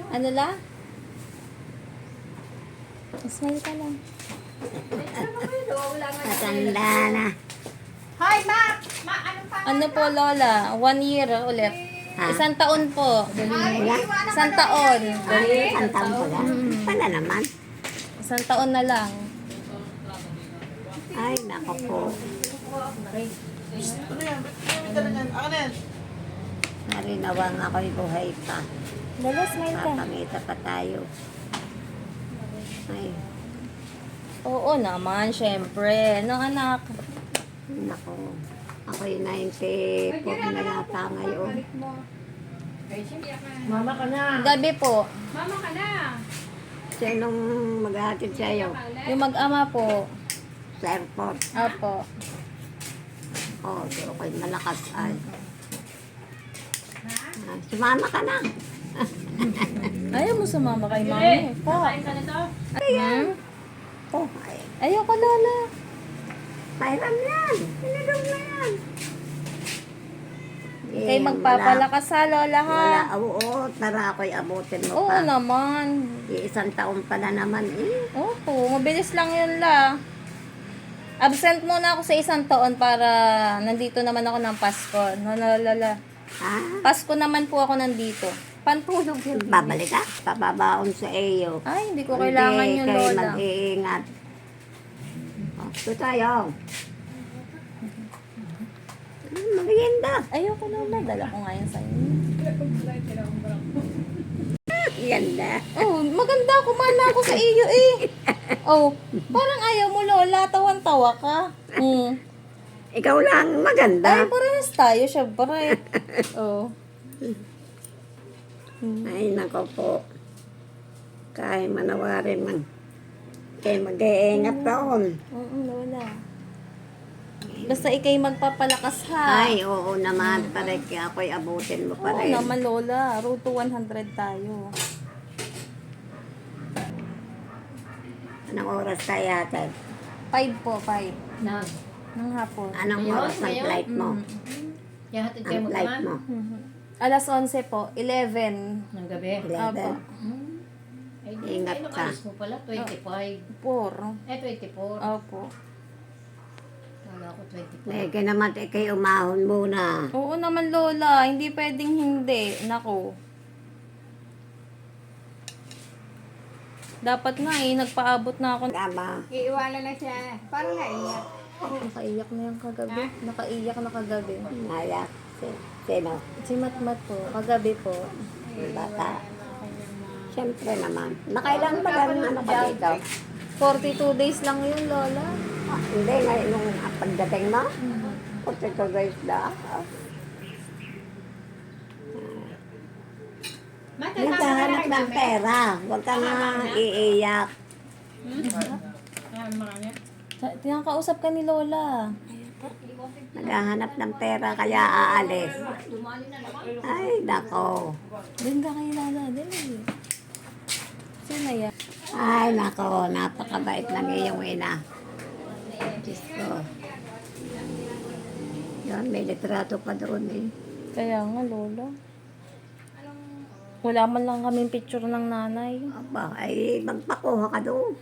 Ano la? Smile ka lang. Matanda na. Hoy, Ma! Ma, anong pangalan? Ano po, Lola? 1 year ulit. Ha? 1 taon po. Wala? 1 taon. Ang taon ko lang. Pala naman. 1 taon na lang. Ay, nako po. Narinawang ako'y buhay pa. Lola, smile ka. Papangita pa tayo. Ay, Oo naman, syempre. No, anak? nako. Ako'y 94 na yata ngayon. Mama ka na. Gabi po. Mama ka na. Sinong maghatid sa'yo? Yung mag-ama po. Sa airport. Apo. Oh, ako'y malakas ay. Sumama ka na. Ayaw mo sumama kay mami. Po. Kain ka na to? Hmm? Oh, ay. Ayoko, Lola. Pairam yan. Pinadong na yan. Kay magpapalakas ha, Lola ha. Wala. Oo, tara ako'y abutin mo Oo pa. naman. Isang taon pala naman eh. Opo, mabilis lang yun la. Absent muna ako sa 1 taon para nandito naman ako ng Pasko. No, Lola. Ha? Pasko naman po ako nandito. Pantulog yun. Babalik ka? Pababaon sa iyo. Ay, hindi ko kailangan yun, kayo Lola. mag-iingat. Oh, ito tayo. Merienda. Ayoko, Lola. Dala ko nga yan sa inyo. Ganda. Oh, maganda. Kumala ako sa iyo eh. Oh, parang ayaw mo, Lola. Tawan-tawa ka. Ikaw lang maganda. Ay, parehas tayo, syempre. Oh. Ay, nako po. Kahit manawarin man. Kaya mag-iingat taon. Oo, Lola. Basta ikay magpapalakas ha. Ay, oo naman. Pare, kaya ako'y abutin mo pa Oo rin. naman, Lola. Road to 100 tayo. Anong oras tayo ate? 5 po, 5. Na. Ng hapon. Anong Ngayon, oras ng ngayon? flight mo? Kaya hatid kayo Ang flight magkama? mo? Alas 11 po. 11. Ng gabi. 11. Apo. Ay, Ingat ilang ka. alas mo pala? 25. 4. Eh, 24. Opo. Wala ko 24. Kaya naman kayo umahon muna. Oo naman, Lola. Hindi pwedeng hindi. Nako. Dapat nga eh. Nagpaabot na ako. Tama. Iiwanan na siya. Parang naiyak. Nakaiyak na yung kagabi. Nakaiyak na kagabi. Nayak. Sino? Si Matmat po. Kagabi po. Yung bata. Siyempre naman. Nakailan ba lang ano ka dito? 42 days lang yun, Lola. Ah, hindi, ngayon nung pagdating mo? 42 days na. Nagkahanap ng pera. Huwag ka nga iiyak. Tinakausap ka ni Lola. Naghahanap ng pera kaya aalis. Ay, nako. Doon ka kay Lola. Dili. Sino yan? Ay, nako. Napakabait ng iyong ina. Diyos ko. Yan, may litrato pa doon eh. Kaya nga, Lola. Wala man lang kaming picture ng nanay. Aba, ay magpakuha ka doon.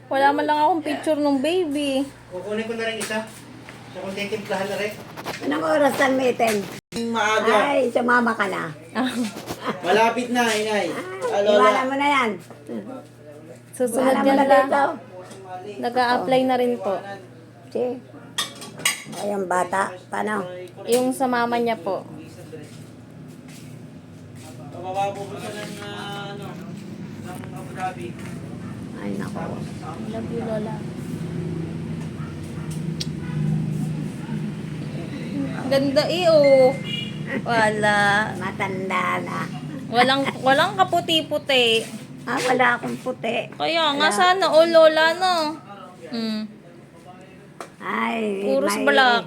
Wala man lang akong picture ng baby. Kukunin ko na rin isa. Sa kung titimplahan na rin. Anong oras ang meeting? Maaga. Ay, sumama ka na. Malapit na, inay. Ay, iwanan mo na yan. Susunod Iwanan mo yan na lang. dito. Nag-a-apply na rin po. Si. Ay, ang bata. Paano? Yung sa mama niya po. Pababa po siya ng, ng Abu Dhabi. Ay, nako. Love you, Lola. Ganda eh, oh. Wala. Matanda na. Walang kaputi-puti. Ah, wala akong puti. Kaya nga sana, oh, Lola, no? Ay, Puros may- black.